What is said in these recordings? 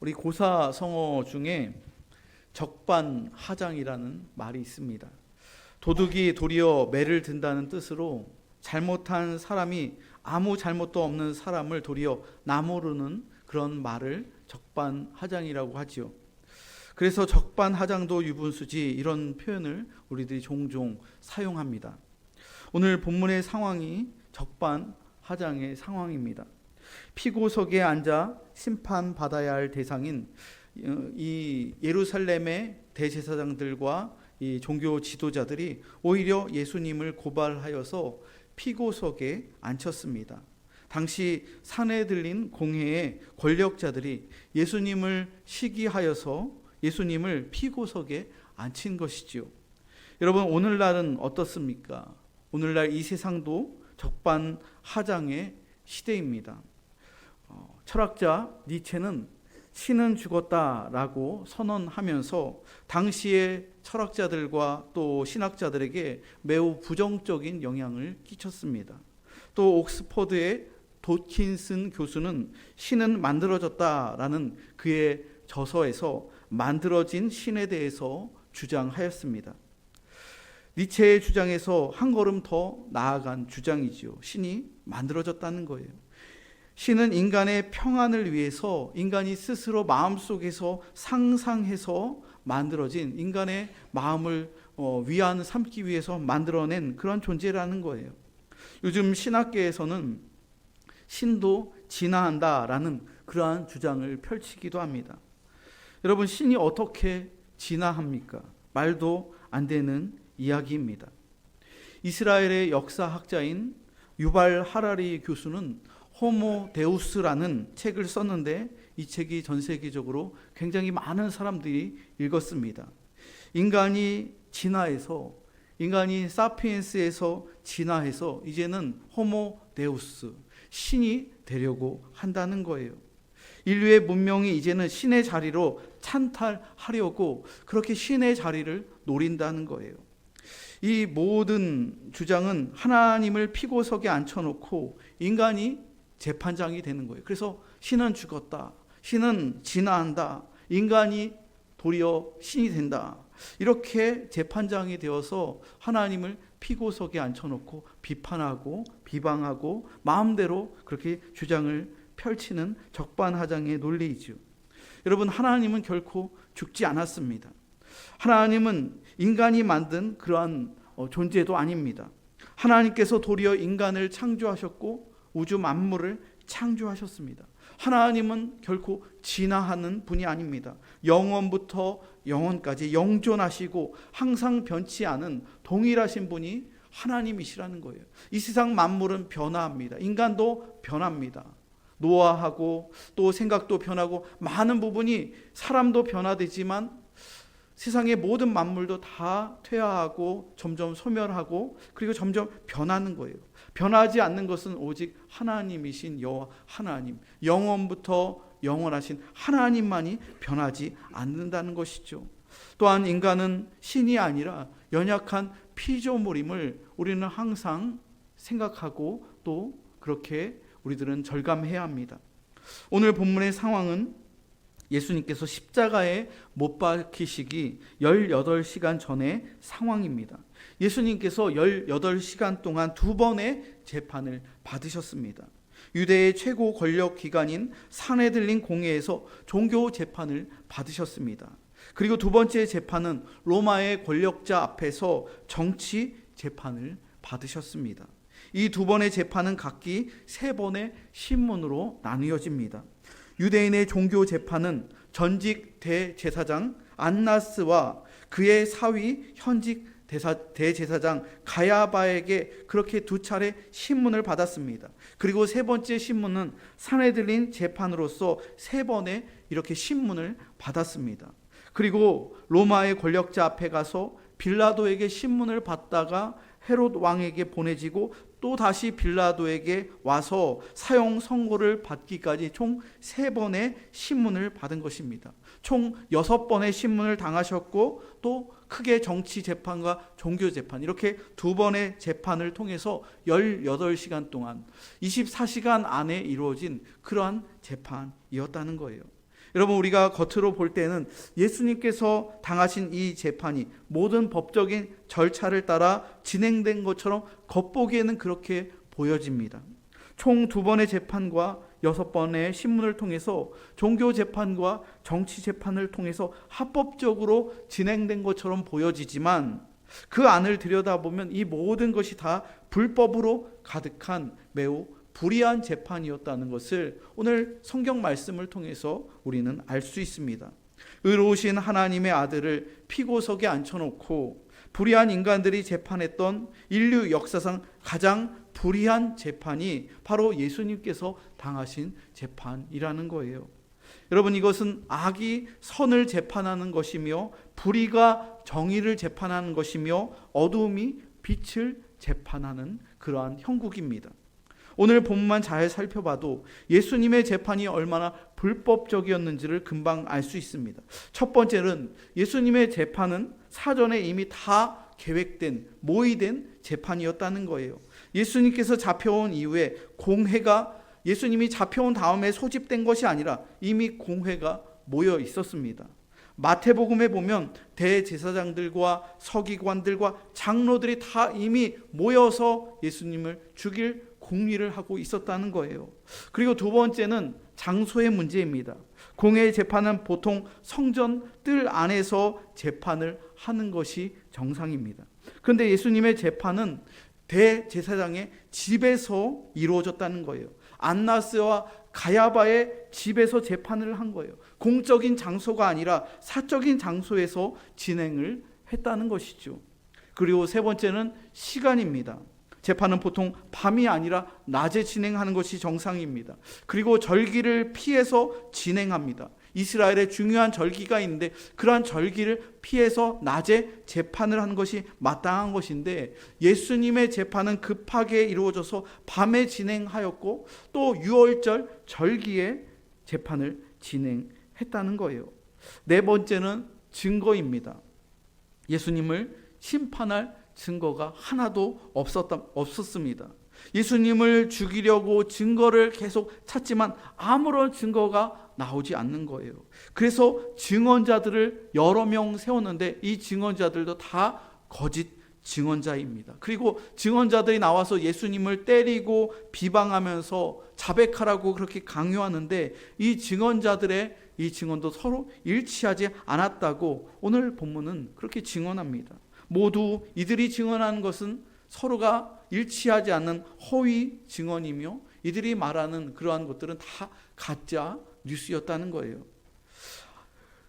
우리 고사성어 중에 적반하장이라는 말이 있습니다. 도둑이 도리어 매를 든다는 뜻으로 잘못한 사람이 아무 잘못도 없는 사람을 도리어 나무르는 그런 말을 적반하장이라고 하지요. 그래서 적반하장도 유분수지 이런 표현을 우리들이 종종 사용합니다. 오늘 본문의 상황이 적반하장의 상황입니다. 피고석에 앉아 심판받아야 할 대상인 이 예루살렘의 대제사장들과 이 종교 지도자들이 오히려 예수님을 고발하여서 피고석에 앉혔습니다. 당시 산헤들린 공회의 권력자들이 예수님을 시기하여서 예수님을 피고석에 앉힌 것이지요. 여러분, 오늘날은 어떻습니까? 오늘날 이 세상도 적반하장의 시대입니다. 철학자 니체는 신은 죽었다라고 선언하면서 당시의 철학자들과 또 신학자들에게 매우 부정적인 영향을 끼쳤습니다. 또 옥스퍼드의 도킨슨 교수는 신은 만들어졌다라는 그의 저서에서 만들어진 신에 대해서 주장하였습니다. 니체의 주장에서 한 걸음 더 나아간 주장이지요. 신이 만들어졌다는 거예요. 신은 인간의 평안을 위해서 인간이 스스로 마음속에서 상상해서 만들어진 인간의 마음을 위안 삼기 위해서 만들어낸 그런 존재라는 거예요. 요즘 신학계에서는 신도 진화한다라는 그러한 주장을 펼치기도 합니다. 여러분, 신이 어떻게 진화합니까? 말도 안 되는 이야기입니다. 이스라엘의 역사학자인 유발 하라리 교수는 호모 데우스라는 책을 썼는데 이 책이 전 세계적으로 굉장히 많은 사람들이 읽었습니다. 인간이 진화해서 인간이 사피엔스에서 진화해서 이제는 호모 데우스, 신이 되려고 한다는 거예요. 인류의 문명이 이제는 신의 자리로 찬탈하려고 그렇게 신의 자리를 노린다는 거예요. 이 모든 주장은 하나님을 피고석에 앉혀놓고 인간이 재판장이 되는 거예요. 그래서 신은 죽었다, 신은 진화한다, 인간이 도리어 신이 된다, 이렇게 재판장이 되어서 하나님을 피고석에 앉혀놓고 비판하고 비방하고 마음대로 그렇게 주장을 펼치는 적반하장의 논리이지요. 여러분, 하나님은 결코 죽지 않았습니다. 하나님은 인간이 만든 그러한 존재도 아닙니다. 하나님께서 도리어 인간을 창조하셨고 우주 만물을 창조하셨습니다. 하나님은 결코 진화하는 분이 아닙니다. 영원부터 영원까지 영존하시고 항상 변치 않은 동일하신 분이 하나님이시라는 거예요. 이 세상 만물은 변화합니다. 인간도 변합니다. 노화하고 또 생각도 변하고 많은 부분이 사람도 변화되지만 세상의 모든 만물도 다 퇴화하고 점점 소멸하고 그리고 점점 변하는 거예요. 변하지 않는 것은 오직 하나님이신 여호와 하나님, 영원부터 영원하신 하나님만이 변하지 않는다는 것이죠. 또한 인간은 신이 아니라 연약한 피조물임을 우리는 항상 생각하고 또 그렇게 우리들은 절감해야 합니다. 오늘 본문의 상황은 예수님께서 십자가에 못 박히시기 18시간 전의 상황입니다. 예수님께서 18시간 동안 2번의 재판을 받으셨습니다. 유대의 최고 권력 기관인 산헤들린 공회에서 종교 재판을 받으셨습니다. 그리고 두 번째 재판은 로마의 권력자 앞에서 정치 재판을 받으셨습니다. 이 2번의 재판은 각기 3번의 신문으로 나누어집니다. 유대인의 종교 재판은 전직 대제사장 안나스와 그의 사위 현직 대제사장 가야바에게 그렇게 2차례 신문을 받았습니다. 그리고 3번째 신문은 산헤들린 재판으로서 3번의 이렇게 신문을 받았습니다. 그리고 로마의 권력자 앞에 가서 빌라도에게 신문을 받다가 헤롯 왕에게 보내지고 또 다시 빌라도에게 와서 사형 선고를 받기까지 총 3번의 신문을 받은 것입니다. 총 6번의 신문을 당하셨고 또 크게 정치 재판과 종교 재판 이렇게 2번의 재판을 통해서 18시간 동안 24시간 안에 이루어진 그러한 재판이었다는 거예요. 여러분, 우리가 겉으로 볼 때는 예수님께서 당하신 이 재판이 모든 법적인 절차를 따라 진행된 것처럼 겉보기에는 그렇게 보여집니다. 총 2번의 재판과 6번의 신문을 통해서 종교 재판과 정치 재판을 통해서 합법적으로 진행된 것처럼 보여지지만 그 안을 들여다보면 이 모든 것이 다 불법으로 가득한 매우 불의한 재판이었다는 것을 오늘 성경 말씀을 통해서 우리는 알 수 있습니다. 의로우신 하나님의 아들을 피고석에 앉혀놓고 불의한 인간들이 재판했던 인류 역사상 가장 불의한 재판이 바로 예수님께서 당하신 재판이라는 거예요. 여러분, 이것은 악이 선을 재판하는 것이며 불의가 정의를 재판하는 것이며 어두움이 빛을 재판하는 그러한 형국입니다. 오늘 본문만 잘 살펴봐도 예수님의 재판이 얼마나 불법적이었는지를 금방 알 수 있습니다. 첫 번째는 예수님의 재판은 사전에 이미 다 계획된, 모의된 재판이었다는 거예요. 예수님께서 잡혀온 이후에 공회가 예수님이 잡혀온 다음에 소집된 것이 아니라 이미 공회가 모여 있었습니다. 마태복음에 보면 대제사장들과 서기관들과 장로들이 다 이미 모여서 예수님을 죽일 공리를 하고 있었다는 거예요. 그리고 두 번째는 장소의 문제입니다. 공회 재판은 보통 성전 뜰 안에서 재판을 하는 것이 정상입니다. 그런데 예수님의 재판은 대제사장의 집에서 이루어졌다는 거예요. 안나스와 가야바의 집에서 재판을 한 거예요. 공적인 장소가 아니라 사적인 장소에서 진행을 했다는 것이죠. 그리고 세 번째는 시간입니다. 재판은 보통 밤이 아니라 낮에 진행하는 것이 정상입니다. 그리고 절기를 피해서 진행합니다. 이스라엘의 중요한 절기가 있는데 그러한 절기를 피해서 낮에 재판을 하는 것이 마땅한 것인데 예수님의 재판은 급하게 이루어져서 밤에 진행하였고 또 유월절 절기에 재판을 진행했다는 거예요. 네 번째는 증거입니다. 예수님을 심판할 증거가 하나도 없었습니다. 예수님을 죽이려고 증거를 계속 찾지만 아무런 증거가 나오지 않는 거예요. 그래서 증언자들을 여러 명 세웠는데 이 증언자들도 다 거짓 증언자입니다. 그리고 증언자들이 나와서 예수님을 때리고 비방하면서 자백하라고 그렇게 강요하는데 이 증언자들의 이 증언도 서로 일치하지 않았다고 오늘 본문은 그렇게 증언합니다. 모두 이들이 증언하는 것은 서로가 일치하지 않는 허위 증언이며 이들이 말하는 그러한 것들은 다 가짜 뉴스였다는 거예요.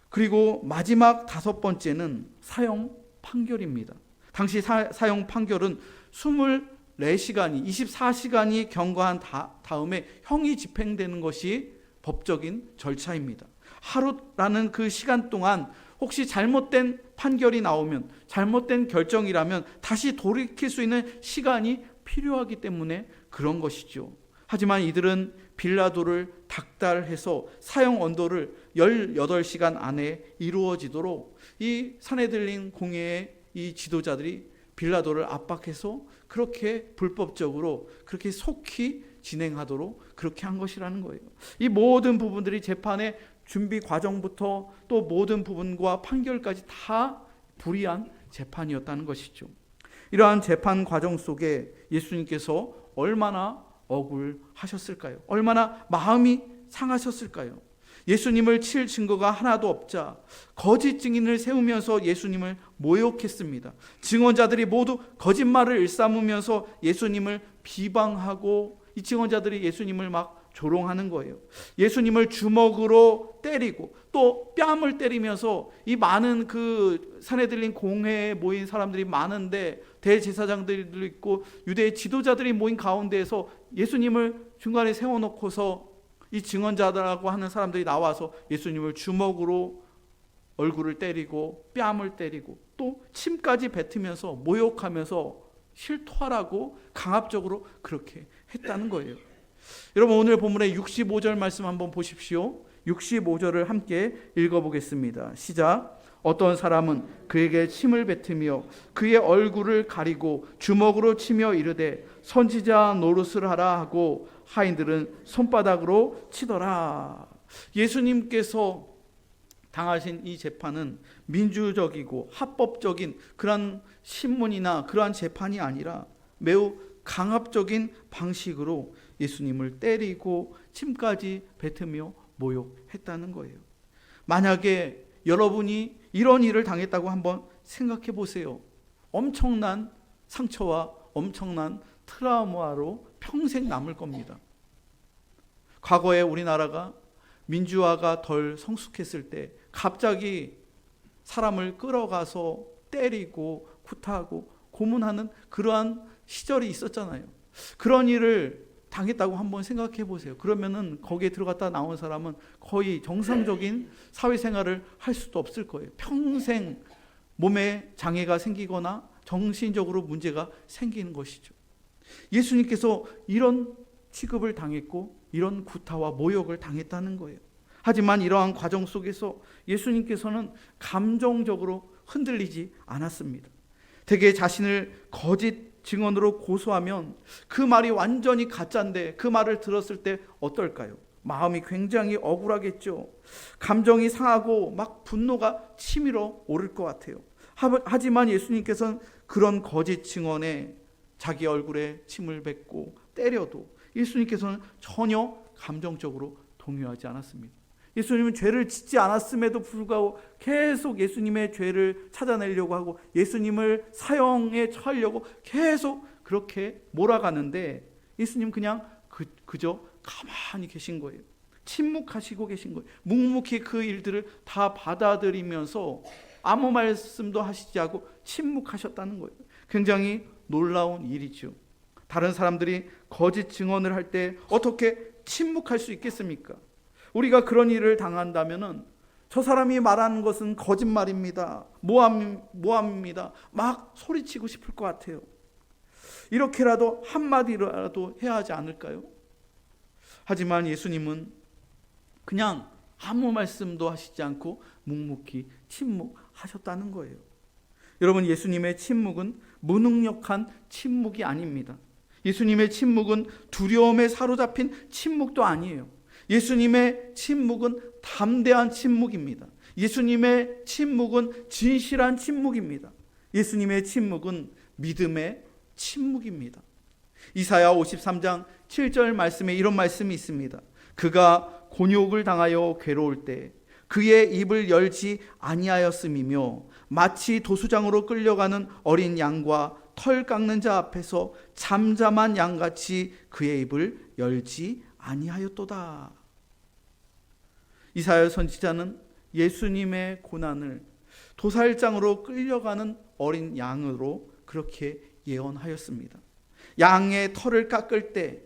그리고 마지막 다섯 번째는 사형 판결입니다. 당시 사형 판결은 24시간이 24시간이 경과한 다음에 형이 집행되는 것이 법적인 절차입니다. 하루라는 그 시간 동안 혹시 잘못된 판결이 나오면 잘못된 결정이라면 다시 돌이킬 수 있는 시간이 필요하기 때문에 그런 것이죠. 하지만 이들은 빌라도를 닥달해서 사형 언도를 18시간 안에 이루어지도록 이 산헤드린 공회의 이 지도자들이 빌라도를 압박해서 그렇게 불법적으로 그렇게 속히 진행하도록 그렇게 한 것이라는 거예요. 이 모든 부분들이 재판의 준비 과정부터 또 모든 부분과 판결까지 다 불의한 재판이었다는 것이죠. 이러한 재판 과정 속에 예수님께서 얼마나 억울하셨을까요? 얼마나 마음이 상하셨을까요? 예수님을 칠 증거가 하나도 없자 거짓 증인을 세우면서 예수님을 모욕했습니다. 증언자들이 모두 거짓말을 일삼으면서 예수님을 비방하고 이 증언자들이 예수님을 막 조롱하는 거예요. 예수님을 주먹으로 때리고 또 뺨을 때리면서 이 많은 그 산헤드린 공회에 모인 사람들이 많은데 대제사장들도 있고 유대 지도자들이 모인 가운데에서 예수님을 중간에 세워놓고서 이 증언자들하고 하는 사람들이 나와서 예수님을 주먹으로 얼굴을 때리고 뺨을 때리고 또 침까지 뱉으면서 모욕하면서 실토하라고 강압적으로 그렇게 했다는 거예요. 여러분, 오늘 본문의 65절 말씀 한번 보십시오. 65절을 함께 읽어보겠습니다. 시작. 어떤 사람은 그에게 침을 뱉으며 그의 얼굴을 가리고 주먹으로 치며 이르되 선지자 노릇을 하라 하고 하인들은 손바닥으로 치더라. 예수님께서 당하신 이 재판은 민주적이고 합법적인 그러한 신문이나 그러한 재판이 아니라 매우 강압적인 방식으로 예수님을 때리고 침까지 뱉으며 모욕했다는 거예요. 만약에 여러분이 이런 일을 당했다고 한번 생각해 보세요. 엄청난 상처와 엄청난 트라우마로 평생 남을 겁니다. 과거에 우리나라가 민주화가 덜 성숙했을 때 갑자기 사람을 끌어가서 때리고 구타하고 고문하는 그러한 시절이 있었잖아요. 그런 일을 당했다고 한번 생각해 보세요. 그러면은 거기에 들어갔다 나온 사람은 거의 정상적인 사회생활을 할 수도 없을 거예요. 평생 몸에 장애가 생기거나 정신적으로 문제가 생기는 것이죠. 예수님께서 이런 취급을 당했고 이런 구타와 모욕을 당했다는 거예요. 하지만 이러한 과정 속에서 예수님께서는 감정적으로 흔들리지 않았습니다. 대개 자신을 거짓 증언으로 고소하면 그 말이 완전히 가짜인데 그 말을 들었을 때 어떨까요? 마음이 굉장히 억울하겠죠. 감정이 상하고 막 분노가 치밀어 오를 것 같아요. 하지만 예수님께서는 그런 거짓 증언에 자기 얼굴에 침을 뱉고 때려도 예수님께서는 전혀 감정적으로 동요하지 않았습니다. 예수님은 죄를 짓지 않았음에도 불구하고 계속 예수님의 죄를 찾아내려고 하고 예수님을 사형에 처하려고 계속 그렇게 몰아가는데 예수님 그냥 그저 가만히 계신 거예요. 침묵하시고 계신 거예요. 묵묵히 그 일들을 다 받아들이면서 아무 말씀도 하시지 않고 침묵하셨다는 거예요. 굉장히 놀라운 일이죠. 다른 사람들이 거짓 증언을 할 때 어떻게 침묵할 수 있겠습니까? 우리가 그런 일을 당한다면은 저 사람이 말하는 것은 거짓말입니다. 모함입니다. 막 소리치고 싶을 것 같아요. 이렇게라도 한마디라도 해야 하지 않을까요? 하지만 예수님은 그냥 아무 말씀도 하시지 않고 묵묵히 침묵하셨다는 거예요. 여러분, 예수님의 침묵은 무능력한 침묵이 아닙니다. 예수님의 침묵은 두려움에 사로잡힌 침묵도 아니에요. 예수님의 침묵은 담대한 침묵입니다. 예수님의 침묵은 진실한 침묵입니다. 예수님의 침묵은 믿음의 침묵입니다. 이사야 53장 7절 말씀에 이런 말씀이 있습니다. 그가 곤욕을 당하여 괴로울 때 그의 입을 열지 아니하였음이며 마치 도수장으로 끌려가는 어린 양과 털 깎는 자 앞에서 잠잠한 양같이 그의 입을 열지 아니하였도다. 이사야 선지자는 예수님의 고난을 도살장으로 끌려가는 어린 양으로 그렇게 예언하였습니다. 양의 털을 깎을 때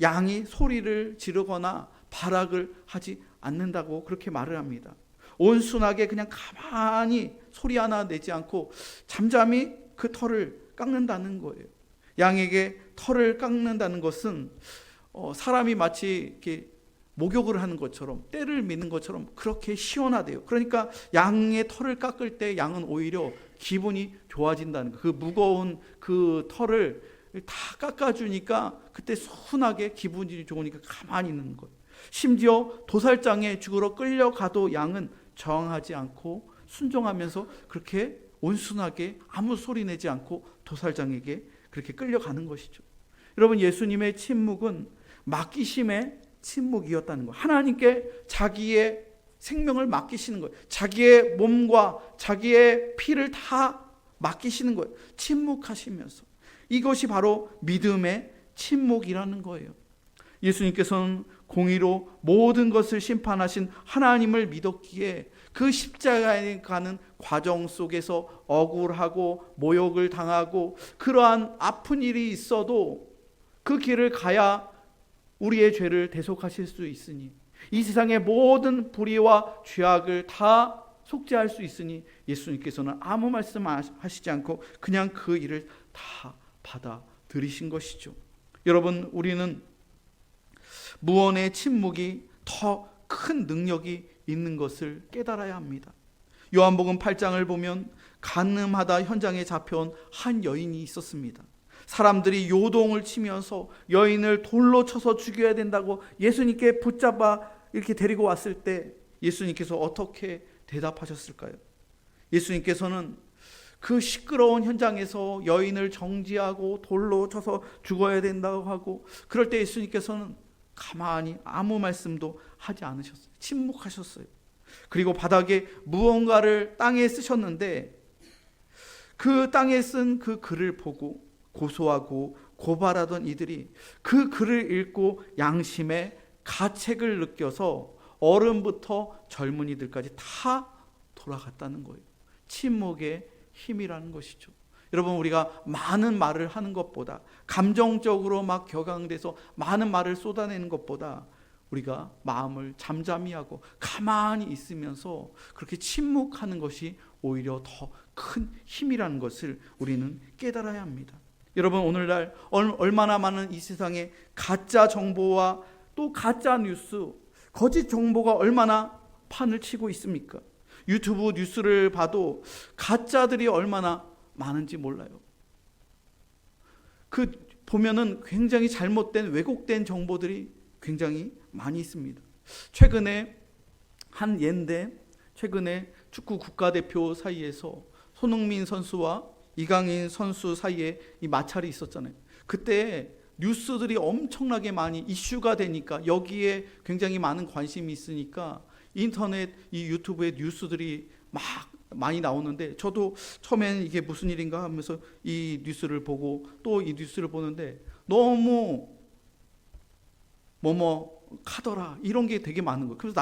양이 소리를 지르거나 발악을 하지 않는다고 그렇게 말을 합니다. 온순하게 그냥 가만히 소리 하나 내지 않고 잠잠히 그 털을 깎는다는 거예요. 양에게 털을 깎는다는 것은 사람이 마치 이렇게 목욕을 하는 것처럼 때를 미는 것처럼 그렇게 시원하대요. 그러니까 양의 털을 깎을 때 양은 오히려 기분이 좋아진다는 거예요. 그 무거운 그 털을 다 깎아주니까 그때 순하게 기분이 좋으니까 가만히 있는 거예요. 심지어 도살장에 죽으러 끌려가도 양은 저항하지 않고 순종하면서 그렇게 온순하게 아무 소리 내지 않고 도살장에게 그렇게 끌려가는 것이죠. 여러분, 예수님의 침묵은 맡기심의 침묵이었다는 거예요. 하나님께 자기의 생명을 맡기시는 거예요. 자기의 몸과 자기의 피를 다 맡기시는 거예요. 침묵하시면서. 이것이 바로 믿음의 침묵이라는 거예요. 예수님께서는 공의로 모든 것을 심판하신 하나님을 믿었기에 그 십자가에 가는 과정 속에서 억울하고 모욕을 당하고 그러한 아픈 일이 있어도 그 길을 가야 우리의 죄를 대속하실 수 있으니, 이 세상의 모든 불의와 죄악을 다 속죄할 수 있으니 예수님께서는 아무 말씀 하시지 않고 그냥 그 일을 다 받아들이신 것이죠. 여러분, 우리는 무언의 침묵이 더 큰 능력이 있는 것을 깨달아야 합니다. 요한복음 8장을 보면 간음하다 현장에 잡혀온 한 여인이 있었습니다. 사람들이 요동을 치면서 여인을 돌로 쳐서 죽여야 된다고 예수님께 붙잡아 이렇게 데리고 왔을 때 예수님께서 어떻게 대답하셨을까요? 예수님께서는 그 시끄러운 현장에서 여인을 정지하고 돌로 쳐서 죽어야 된다고 하고, 그럴 때 예수님께서는 가만히 아무 말씀도 하지 않으셨어요. 침묵하셨어요. 그리고 바닥에 무언가를 땅에 쓰셨는데, 그 땅에 쓴 그 글을 보고 고소하고 고발하던 이들이 그 글을 읽고 양심의 가책을 느껴서 어른부터 젊은이들까지 다 돌아갔다는 거예요. 침묵의 힘이라는 것이죠. 여러분, 우리가 많은 말을 하는 것보다, 감정적으로 막 격앙돼서 많은 말을 쏟아내는 것보다 우리가 마음을 잠잠히 하고 가만히 있으면서 그렇게 침묵하는 것이 오히려 더 큰 힘이라는 것을 우리는 깨달아야 합니다. 여러분, 오늘날 얼마나 많은 이 세상에 가짜 정보와 또 가짜 뉴스, 거짓 정보가 얼마나 판을 치고 있습니까? 유튜브 뉴스를 봐도 가짜들이 얼마나 많은지 몰라요. 그 보면은 굉장히 잘못된, 왜곡된 정보들이 굉장히 많이 있습니다. 최근에 한 예인데, 최근에 축구 국가대표 사이에서 손흥민 선수와 이강인 선수 사이에 이 마찰이 있었잖아요. 그때 뉴스들이 엄청나게 많이 이슈가 되니까, 여기에 굉장히 많은 관심이 있으니까 인터넷, 이 유튜브에 뉴스들이 막 많이 나오는데, 저도 처음에는 이게 무슨 일인가 하면서 이 뉴스를 보고 또 이 뉴스를 보는데 너무 카더라 이런 게 되게 많은 거예요. 그래서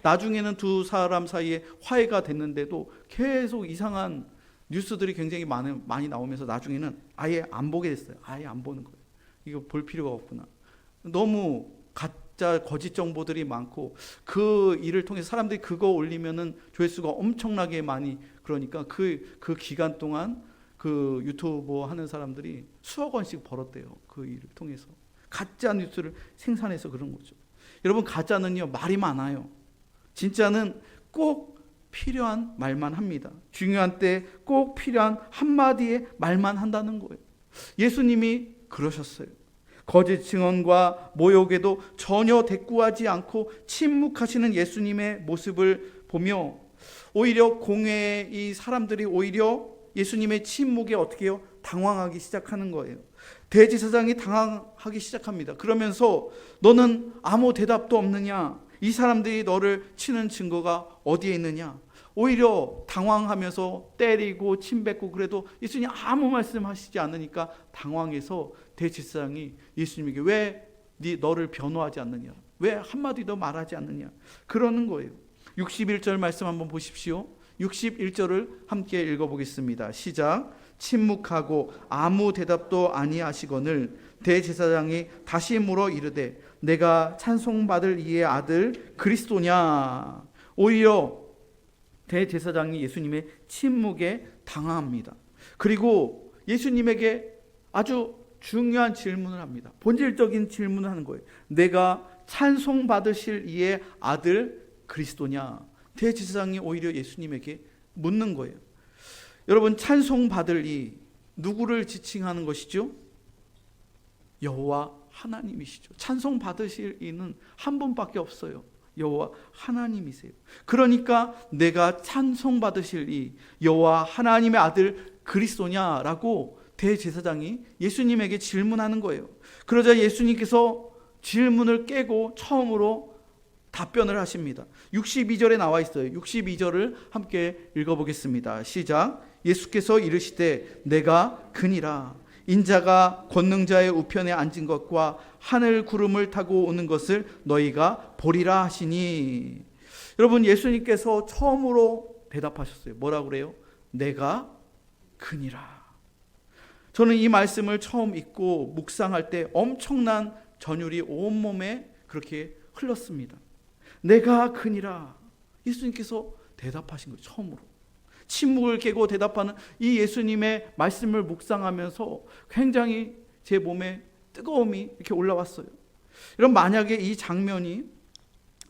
나중에는 두 사람 사이에 화해가 됐는데도 계속 이상한 뉴스들이 굉장히 많이 나오면서 나중에는 아예 안 보게 됐어요. 아예 안 보는 거예요. 이거 볼 필요가 없구나. 너무 가짜 거짓 정보들이 많고, 그 일을 통해서 사람들이 그거 올리면은 조회수가 엄청나게 많이, 그러니까 그 기간 동안 그 유튜버 하는 사람들이 수억 원씩 벌었대요. 그 일을 통해서. 가짜 뉴스를 생산해서 그런 거죠. 여러분, 가짜는요 말이 많아요. 진짜는 꼭 필요한 말만 합니다. 중요한 때 꼭 필요한 한마디의 말만 한다는 거예요. 예수님이 그러셨어요. 거짓 증언과 모욕에도 전혀 대꾸하지 않고 침묵하시는 예수님의 모습을 보며 오히려 공회의 이 사람들이 오히려 예수님의 침묵에 어떻게 해요? 당황하기 시작하는 거예요. 대제사장이 당황하기 시작합니다. 그러면서 너는 아무 대답도 없느냐? 이 사람들이 너를 치는 증거가 어디에 있느냐? 오히려 당황하면서 때리고 침뱉고, 그래도 예수님이 아무 말씀하시지 않으니까 당황해서 대제사장이 예수님에게 왜 너를 변호하지 않느냐? 왜 한마디도 말하지 않느냐? 그러는 거예요. 61절 말씀 한번 보십시오. 61절을 함께 읽어보겠습니다. 시작. 침묵하고 아무 대답도 아니하시거늘 대제사장이 다시 물어 이르되 내가 찬송받을 이의 아들 그리스도냐? 오히려 대제사장이 예수님의 침묵에 당황합니다. 그리고 예수님에게 아주 중요한 질문을 합니다. 본질적인 질문을 하는 거예요. 내가 찬송받으실 이의 아들 그리스도냐? 대제사장이 오히려 예수님에게 묻는 거예요. 여러분, 찬송받을 이, 누구를 지칭하는 것이죠? 여호와 하나님이시죠. 찬송받으실 이는 한 분밖에 없어요. 여호와 하나님이세요. 그러니까 내가 찬송받으실 이 여호와 하나님의 아들 그리스도냐라고 대제사장이 예수님에게 질문하는 거예요. 그러자 예수님께서 질문을 깨고 처음으로 답변을 하십니다. 62절에 나와 있어요. 62절을 함께 읽어보겠습니다. 시작. 예수께서 이르시되 내가 그니라. 인자가 권능자의 우편에 앉은 것과 하늘 구름을 타고 오는 것을 너희가 보리라 하시니. 여러분, 예수님께서 처음으로 대답하셨어요. 뭐라고 그래요? 내가 그니라. 저는 이 말씀을 처음 읽고 묵상할 때 엄청난 전율이 온몸에 그렇게 흘렀습니다. 내가 그니라. 예수님께서 대답하신 거예요. 처음으로. 침묵을 깨고 대답하는 이 예수님의 말씀을 묵상하면서 굉장히 제 몸에 뜨거움이 이렇게 올라왔어요. 여러분, 만약에 이 장면이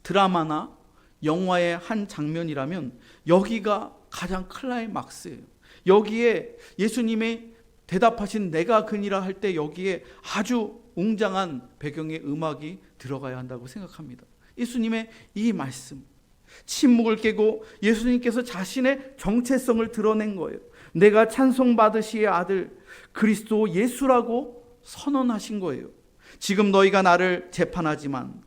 드라마나 영화의 한 장면이라면 여기가 가장 클라이막스예요. 여기에 예수님의 대답하신 내가 그니라 할 때 여기에 아주 웅장한 배경의 음악이 들어가야 한다고 생각합니다. 예수님의 이 말씀, 침묵을 깨고 예수님께서 자신의 정체성을 드러낸 거예요. 내가 찬송받으시의 아들 그리스도 예수라고 선언하신 거예요. 지금 너희가 나를 재판하지만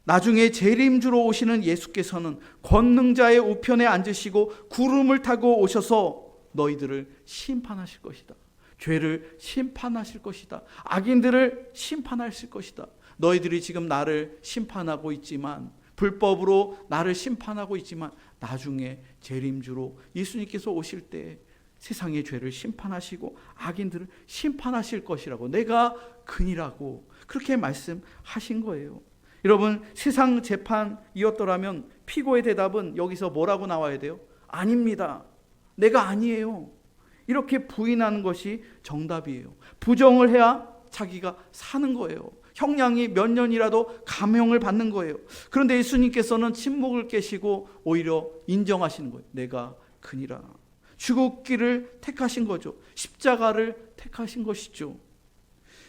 나중에 재림주로 오시는 예수께서는 권능자의 우편에 앉으시고 구름을 타고 오셔서 너희들을 심판하실 것이다. 죄를 심판하실 것이다. 악인들을 심판하실 것이다. 너희들이 지금 나를 심판하고 있지만, 불법으로 나를 심판하고 있지만, 나중에 재림주로 예수님께서 오실 때 세상의 죄를 심판하시고 악인들을 심판하실 것이라고, 내가 그니라고 그렇게 말씀하신 거예요. 여러분, 세상 재판이었더라면 피고의 대답은 여기서 뭐라고 나와야 돼요? 아닙니다. 내가 아니에요. 이렇게 부인하는 것이 정답이에요. 부정을 해야 자기가 사는 거예요. 형량이 몇 년이라도 감형을 받는 거예요. 그런데 예수님께서는 침묵을 깨시고 오히려 인정하시는 거예요. 내가 그니라. 죽기를 택하신 거죠. 십자가를 택하신 것이죠.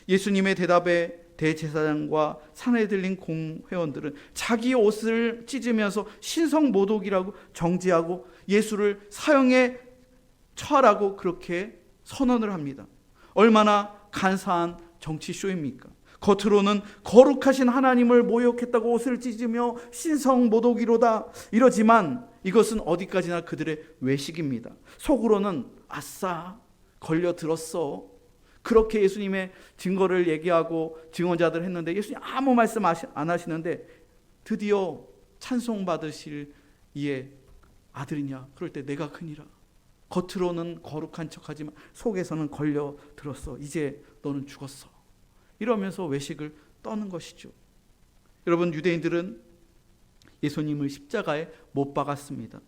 예수님의 대답에 대제사장과 산헤드린 공회원들은 자기 옷을 찢으면서 신성모독이라고 정죄하고 예수를 사형에 처하라고 그렇게 선언을 합니다. 얼마나 간사한 정치쇼입니까? 겉으로는 거룩하신 하나님을 모욕했다고 옷을 찢으며 신성모독이로다 이러지만 이것은 어디까지나 그들의 외식입니다. 속으로는 아싸 걸려들었어. 그렇게 예수님의 증거를 얘기하고 증언자들 했는데 예수님 아무 말씀 안 하시는데 드디어 찬송받으실 이의 아들이냐? 그럴 때 내가 크니라. 겉으로는 거룩한 척하지만 속에서는 걸려들었어. 이제 너는 죽었어. 이러면서 외식을 떠는 것이죠. 여러분, 유대인들은 예수님을 십자가에 못 박았습니다.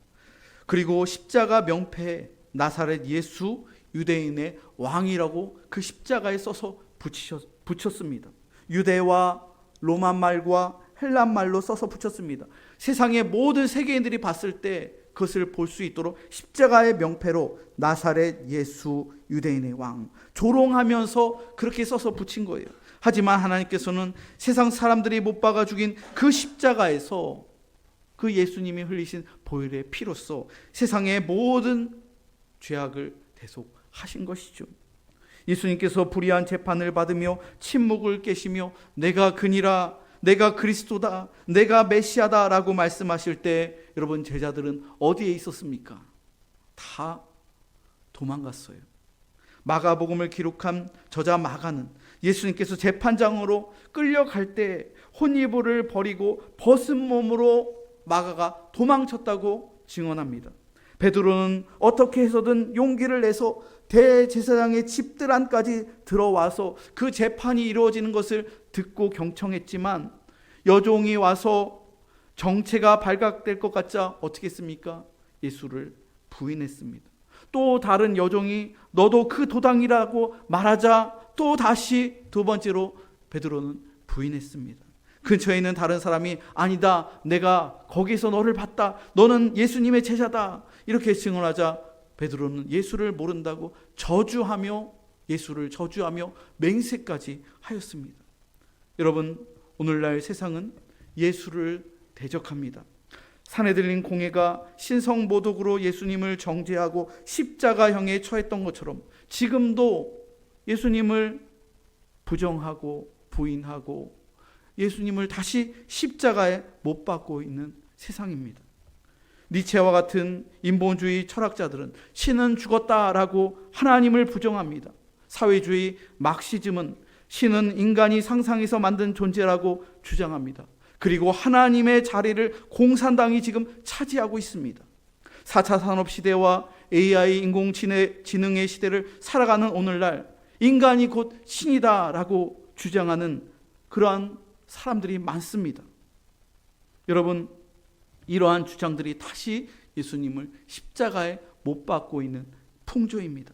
그리고 십자가 명패에 나사렛 예수 유대인의 왕이라고 그 십자가에 써서 붙였습니다. 유대와 로만 말과 헬란 말로 써서 붙였습니다. 세상의 모든 세계인들이 봤을 때 그것을 볼 수 있도록 십자가의 명패로 나사렛 예수 유대인의 왕, 조롱하면서 그렇게 써서 붙인 거예요. 하지만 하나님께서는 세상 사람들이 못 박아 죽인 그 십자가에서 그 예수님이 흘리신 보혈의 피로써 세상의 모든 죄악을 대속하신 것이죠. 예수님께서 불의한 재판을 받으며 침묵을 깨시며 내가 그니라, 내가 그리스도다, 내가 메시아다 라고 말씀하실 때 여러분, 제자들은 어디에 있었습니까? 다 도망갔어요. 마가복음을 기록한 저자 마가는 예수님께서 재판장으로 끌려갈 때 혼이불을 버리고 벗은 몸으로 마가가 도망쳤다고 증언합니다. 베드로는 어떻게 해서든 용기를 내서 대제사장의 집들 안까지 들어와서 그 재판이 이루어지는 것을 듣고 경청했지만 여종이 와서 정체가 발각될 것 같자 어떻게 했습니까? 예수를 부인했습니다. 또 다른 여종이 너도 그 도당이라고 말하자 또 다시 두 번째로 베드로는 부인했습니다. 근처에 있는 다른 사람이 아니다, 내가 거기서 너를 봤다, 너는 예수님의 제자다 이렇게 증언하자 베드로는 예수를 모른다고 저주하며 예수를 저주하며 맹세까지 하였습니다. 여러분, 오늘날 세상은 예수를 대적합니다. 산헤드린 공회가 신성모독으로 예수님을 정죄하고 십자가형에 처했던 것처럼 지금도 예수님을 부정하고 부인하고 예수님을 다시 십자가에 못 박고 있는 세상입니다. 니체와 같은 인본주의 철학자들은 신은 죽었다라고 하나님을 부정합니다. 사회주의 막시즘은 신은 인간이 상상해서 만든 존재라고 주장합니다. 그리고 하나님의 자리를 공산당이 지금 차지하고 있습니다. 4차 산업시대와 AI 인공지능의 시대를 살아가는 오늘날 인간이 곧 신이다라고 주장하는 그러한 사람들이 많습니다. 여러분, 이러한 주장들이 다시 예수님을 십자가에 못 박고 있는 풍조입니다.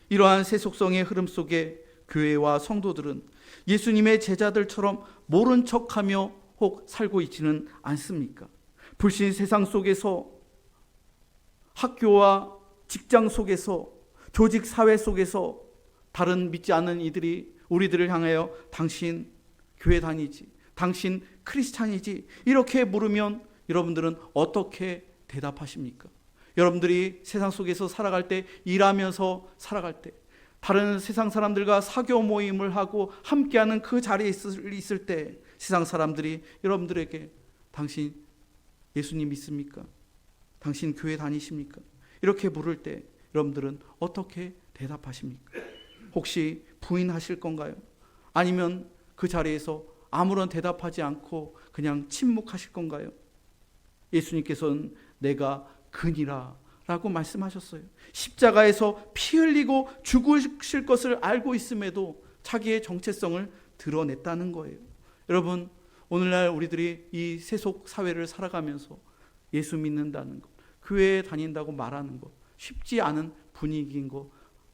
이러한 세속성의 흐름 속에 교회와 성도들은 예수님의 제자들처럼 모른 척하며 혹 살고 있지는 않습니까? 불신 세상 속에서, 학교와 직장 속에서, 조직 사회 속에서 다른 믿지 않는 이들이 우리들을 향하여 당신 교회 다니지, 당신 크리스찬이지? 이렇게 물으면 여러분들은 어떻게 대답하십니까? 여러분들이 세상 속에서 살아갈 때, 일하면서 살아갈 때, 다른 세상 사람들과 사교 모임을 하고 함께하는 그 자리에 있을 때 세상 사람들이 여러분들에게 당신 예수님 믿습니까? 당신 교회 다니십니까? 이렇게 물을 때 여러분들은 어떻게 대답하십니까? 혹시 부인하실 건가요? 아니면 그 자리에서 아무런 대답하지 않고 그냥 침묵하실 건가요? 예수님께서는 내가 그니라 라고 말씀하셨어요. 십자가에서 피 흘리고 죽으실 것을 알고 있음에도 자기의 정체성을 드러냈다는 거예요. 여러분, 오늘날 우리들이 이 세속 사회를 살아가면서 예수 믿는다는 것, 교회에 다닌다고 말하는 것 쉽지 않은 분위기인 거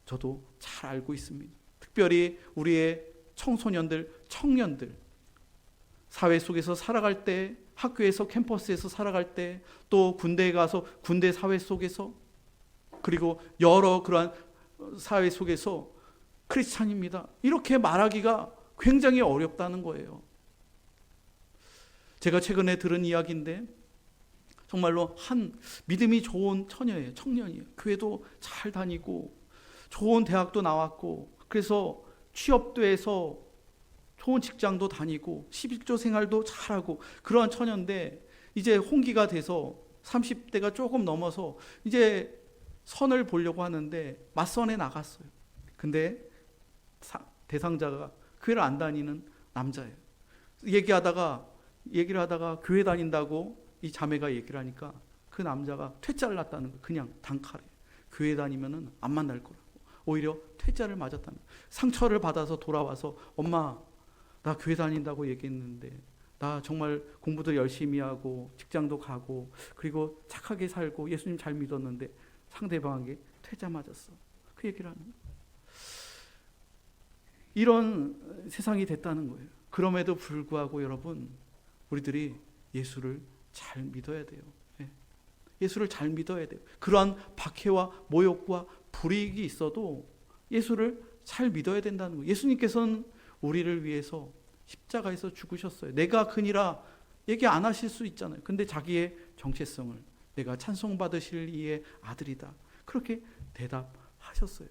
저도 잘 알고 있습니다. 특별히 우리의 청소년들, 청년들, 사회 속에서 살아갈 때, 학교에서 캠퍼스에서 살아갈 때, 또 군대에 가서 군대 사회 속에서, 그리고 여러 그러한 사회 속에서 크리스찬입니다, 이렇게 말하기가 굉장히 어렵다는 거예요. 제가 최근에 들은 이야기인데 정말로 한 믿음이 좋은 처녀예요. 청년이에요. 교회도 잘 다니고 좋은 대학도 나왔고, 그래서 취업도 해서 좋은 직장도 다니고 11조 생활도 잘하고 그러한 처녀인데, 이제 홍기가 돼서 30대가 조금 넘어서 이제 선을 보려고 하는데 맞선에 나갔어요. 근데 대상자가 교회를 안 다니는 남자예요. 얘기를 하다가 교회 다닌다고 이 자매가 얘기를 하니까 그 남자가 퇴짜를 났다는 거예요. 그냥 단칼에. 교회 다니면은 안 만날 거라고. 오히려 퇴짜를 맞았다는 거예요. 상처를 받아서 돌아와서 엄마, 나 교회 다닌다고 얘기했는데 나 정말 공부도 열심히 하고 직장도 가고 그리고 착하게 살고 예수님 잘 믿었는데 상대방에게 퇴짜 맞았어. 그 얘기를 하는 거예요. 이런 세상이 됐다는 거예요. 그럼에도 불구하고 여러분, 우리들이 예수를 잘 믿어야 돼요. 예수를 잘 믿어야 돼요. 그러한 박해와 모욕과 불이익이 있어도 예수를 잘 믿어야 된다는 거예요. 예수님께서는 우리를 위해서 십자가에서 죽으셨어요. 내가 그니라 얘기 안 하실 수 있잖아요. 근데 자기의 정체성을 내가 찬송받으실 이의 아들이다, 그렇게 대답하셨어요.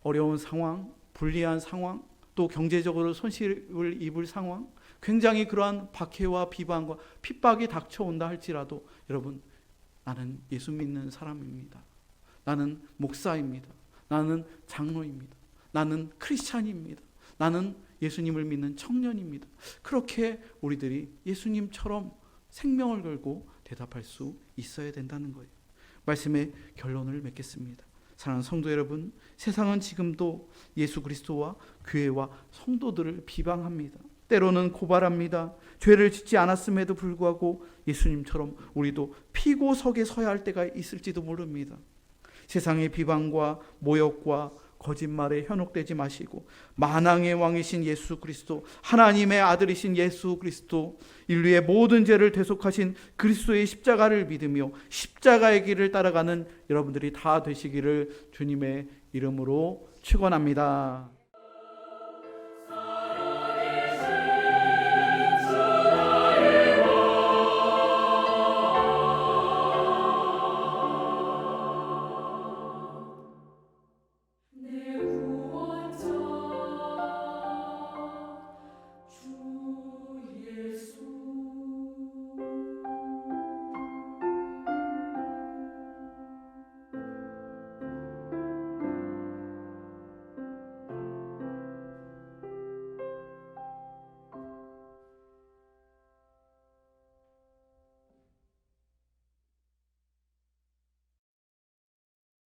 어려운 상황, 불리한 상황, 또 경제적으로 손실을 입을 상황, 굉장히 그러한 박해와 비방과 핍박이 닥쳐온다 할지라도 여러분, 나는 예수 믿는 사람입니다. 나는 목사입니다. 나는 장로입니다. 나는 크리스찬입니다. 나는 예수님을 믿는 청년입니다. 그렇게 우리들이 예수님처럼 생명을 걸고 대답할 수 있어야 된다는 거예요. 말씀의 결론을 맺겠습니다. 사랑하는 성도 여러분, 세상은 지금도 예수 그리스도와 교회와 성도들을 비방합니다. 때로는 고발합니다. 죄를 짓지 않았음에도 불구하고 예수님처럼 우리도 피고석에 서야 할 때가 있을지도 모릅니다. 세상의 비방과 모욕과 거짓말에 현혹되지 마시고 만왕의 왕이신 예수 그리스도, 하나님의 아들이신 예수 그리스도, 인류의 모든 죄를 대속하신 그리스도의 십자가를 믿으며 십자가의 길을 따라가는 여러분들이 다 되시기를 주님의 이름으로 축원합니다.